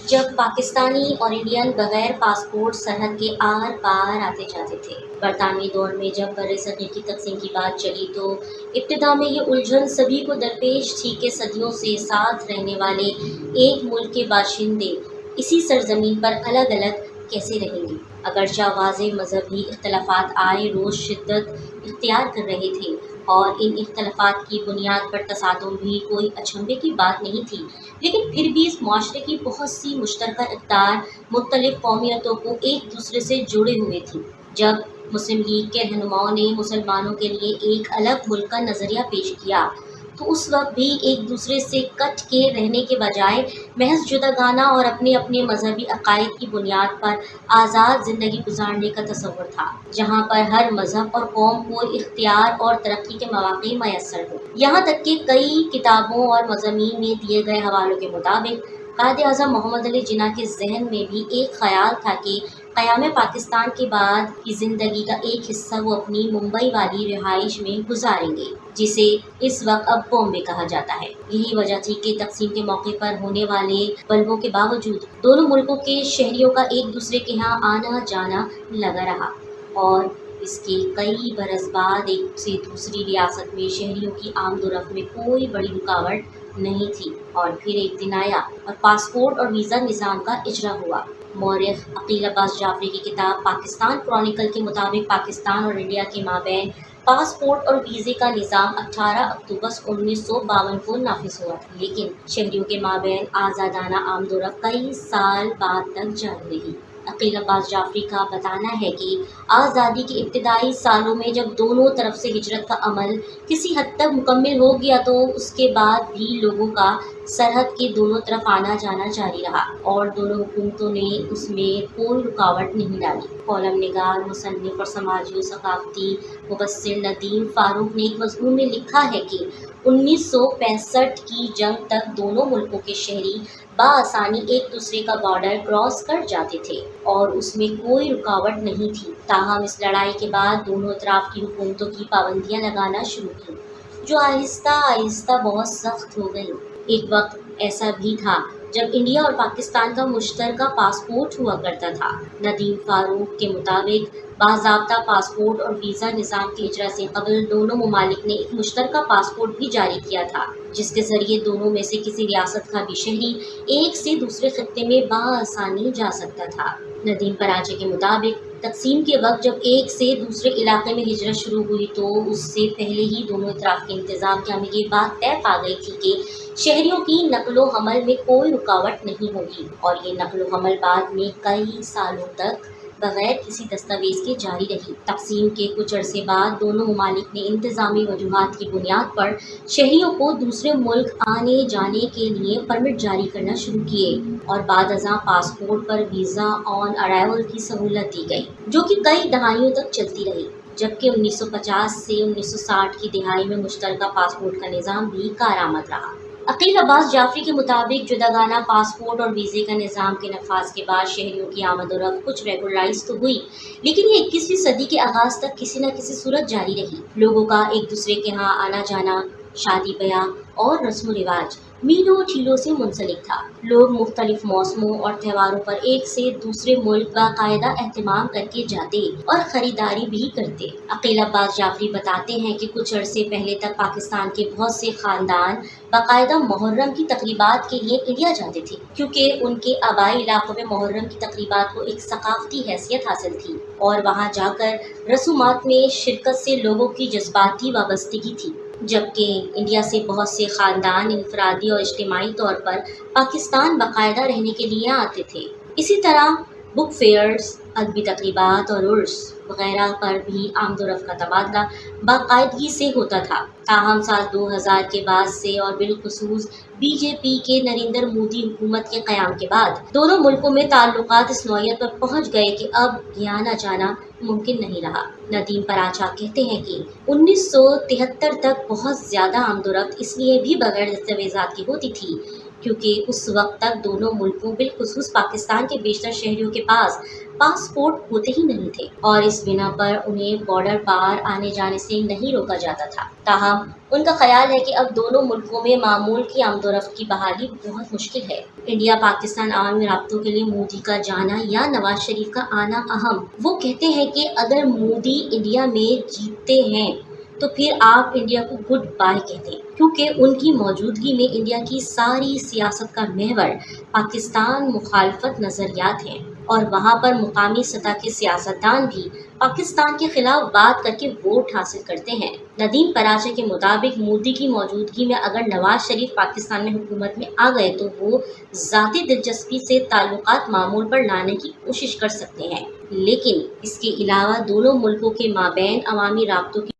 جب پاکستانی اور انڈین بغیر پاسپورٹ سرحد کے آر پار آتے جاتے تھے۔ برطانوی دور میں جب برصغیر کی تقسیم کی بات چلی تو ابتدا میں یہ الجھن سبھی کو درپیش تھی کہ صدیوں سے ساتھ رہنے والے ایک ملک کے باشندے اسی سرزمین پر الگ الگ کیسے رہیں گے۔ اگرچہ واضح مذہبی اختلافات آئے روز شدت اختیار کر رہے تھے اور ان اختلافات کی بنیاد پر تصادم بھی کوئی اچنبھے کی بات نہیں تھی، لیکن پھر بھی اس معاشرے کی بہت سی مشترکہ اقدار مختلف قومیتوں کو ایک دوسرے سے جڑے ہوئے تھی۔ جب مسلم لیگ کے رہنماؤں نے مسلمانوں کے لیے ایک الگ ملک کا نظریہ پیش کیا تو اس وقت بھی ایک دوسرے سے کٹ کے رہنے کے بجائے محض جداگانہ اور اپنے اپنے مذہبی عقائد کی بنیاد پر آزاد زندگی گزارنے کا تصور تھا، جہاں پر ہر مذہب اور قوم کو اختیار اور ترقی کے مواقع میسر ہوں۔ یہاں تک کہ کئی کتابوں اور مضامین میں دیے گئے حوالوں کے مطابق قائد اعظم محمد علی جناح کے ذہن میں بھی ایک خیال تھا کہ قیام پاکستان کے بعد کی زندگی کا ایک حصہ وہ اپنی ممبئی والی رہائش میں گزاریں گے، جسے اس وقت اب بامبے کہا جاتا ہے۔ یہی وجہ تھی کہ تقسیم کے موقع پر ہونے والے بلبوں کے باوجود دونوں ملکوں کے شہریوں کا ایک دوسرے کے ہاں آنا جانا لگا رہا، اور اس کے کئی برس بعد ایک سے دوسری ریاست میں شہریوں کی آمد و رفت میں کوئی بڑی رکاوٹ نہیں تھی، اور پھر ایک دن آیا اور پاسپورٹ اور ویزا نظام کا اجرا ہوا۔ مورخ عقیل عباس جعفری کی کتاب پاکستان کرونیکل کے مطابق پاکستان اور انڈیا کے مابین پاسپورٹ اور ویزے کا نظام 18 اکتوبر 1952 کو نافذ ہوا، لیکن شہریوں کے مابین آزادانہ آمد و رفت کئی سال بعد تک جاری رہی۔ عقیل عباس جعفری کا بتانا ہے کہ آزادی کے ابتدائی سالوں میں جب دونوں طرف سے ہجرت کا عمل کسی حد تک مکمل ہو گیا تو اس کے بعد بھی لوگوں کا سرحد کے دونوں طرف آنا جانا جاری رہا اور دونوں حکومتوں نے اس میں کوئی رکاوٹ نہیں ڈالی۔ کالم نگار، مصنف اور سماجی و ثقافتی مبصر ندیم فاروق نے ایک مضمون میں لکھا ہے کہ 1965 کی جنگ تک دونوں ملکوں کے شہری بآسانی ایک دوسرے کا بارڈر کراس کر جاتے تھے اور اس میں کوئی رکاوٹ نہیں تھی۔ تاہم اس لڑائی کے بعد دونوں اطراف کی حکومتوں کی پابندیاں لگانا شروع کی، جو آہستہ آہستہ بہت سخت ہو گئیں۔ ایک وقت ایسا بھی تھا جب انڈیا اور پاکستان کا مشترکہ پاسپورٹ ہوا کرتا تھا۔ ندیم فاروق کے مطابق باضابطہ پاسپورٹ اور ویزا نظام کے اجرا سے قبل دونوں ممالک نے ایک مشترکہ پاسپورٹ بھی جاری کیا تھا، جس کے ذریعے دونوں میں سے کسی ریاست کا بھی شہری ایک سے دوسرے خطے میں بآسانی جا سکتا تھا۔ ندیم پراچے کے مطابق تقسیم کے وقت جب ایک سے دوسرے علاقے میں ہجرت شروع ہوئی تو اس سے پہلے ہی دونوں اطراف کے انتظامیہ میں یہ بات طے پا گئی تھی کہ شہریوں کی نقل و حمل میں کوئی رکاوٹ نہیں ہوگی، اور یہ نقل و حمل بعد میں کئی سالوں تک بغیر کسی دستاویز کے جاری رہی۔ تقسیم کے کچھ عرصے بعد دونوں ممالک نے انتظامی وجوہات کی بنیاد پر شہریوں کو دوسرے ملک آنے جانے کے لیے پرمٹ جاری کرنا شروع کیے اور بعد ازاں پاسپورٹ پر ویزا آن ارائیول کی سہولت دی گئی، جو کہ کئی دہائیوں تک چلتی رہی، جبکہ 1950 سے 1960 کی دہائی میں مشترکہ پاسپورٹ کا نظام بھی کارآمد رہا۔ عقیل عباس جعفری کے مطابق جداگانہ پاسپورٹ اور ویزے کا نظام کے نفاذ کے بعد شہریوں کی آمد و رفت کچھ ریگولرائز تو ہوئی، لیکن یہ 21ویں صدی کے آغاز تک کسی نہ کسی صورت جاری رہی۔ لوگوں کا ایک دوسرے کے ہاں آنا جانا، شادی بیاہ اور رسم و رواج میلوں ٹھیلوں سے منسلک تھا۔ لوگ مختلف موسموں اور تہواروں پر ایک سے دوسرے ملک باقاعدہ اہتمام کر کے جاتے اور خریداری بھی کرتے۔ عقیل عباس جعفری بتاتے ہیں کہ کچھ عرصے پہلے تک پاکستان کے بہت سے خاندان باقاعدہ محرم کی تقریبات کے لیے انڈیا جاتے تھے، کیونکہ ان کے آبائی علاقوں میں محرم کی تقریبات کو ایک ثقافتی حیثیت حاصل تھی اور وہاں جا کر رسومات میں شرکت سے لوگوں کی جذباتی وابستگی تھی، جبکہ انڈیا سے بہت سے خاندان انفرادی اور اجتماعی طور پر پاکستان باقاعدہ رہنے کے لیے آتے تھے۔ اسی طرح بک فیئرز، ادبی تقریبات اور عرس وغیرہ پر بھی آمد و رفت کا تبادلہ باقاعدگی سے ہوتا تھا۔ تاہم سال 2000 کے بعد سے اور بالخصوص بی جے پی کے نریندر مودی حکومت کے قیام کے بعد دونوں ملکوں میں تعلقات اس نوعیت پر پہنچ گئے کہ اب آنا جانا ممکن نہیں رہا۔ ندیم پراچا کہتے ہیں کہ 1973 تک بہت زیادہ آمد و رفت اس لیے بھی بغیر دستاویزات کی ہوتی تھی کیونکہ اس وقت تک دونوں ملکوں بالخصوص پاکستان کے بیشتر شہریوں کے پاس پاسپورٹ ہوتے ہی نہیں تھے اور اس بنا پر انہیں بارڈر پار آنے جانے سے نہیں روکا جاتا تھا۔ تاہم ان کا خیال ہے کہ اب دونوں ملکوں میں معمول کی آمد و رفت کی بحالی بہت مشکل ہے۔ انڈیا پاکستان عوامی رابطوں کے لیے مودی کا جانا یا نواز شریف کا آنا اہم۔ وہ کہتے ہیں کہ اگر مودی انڈیا میں جیتتے ہیں تو پھر آپ انڈیا کو گڈ بائے کہہ دیں، کیونکہ ان کی موجودگی میں انڈیا کی ساری سیاست کا محور پاکستان مخالفت نظریات ہیں اور وہاں پر مقامی سطح کے سیاستدان بھی پاکستان کے خلاف بات کر کے ووٹ حاصل کرتے ہیں۔ ندیم پراچے کے مطابق مودی کی موجودگی میں اگر نواز شریف پاکستان میں حکومت میں آ گئے تو وہ ذاتی دلچسپی سے تعلقات معمول پر لانے کی کوشش کر سکتے ہیں، لیکن اس کے علاوہ دونوں ملکوں کے مابین عوامی رابطوں کی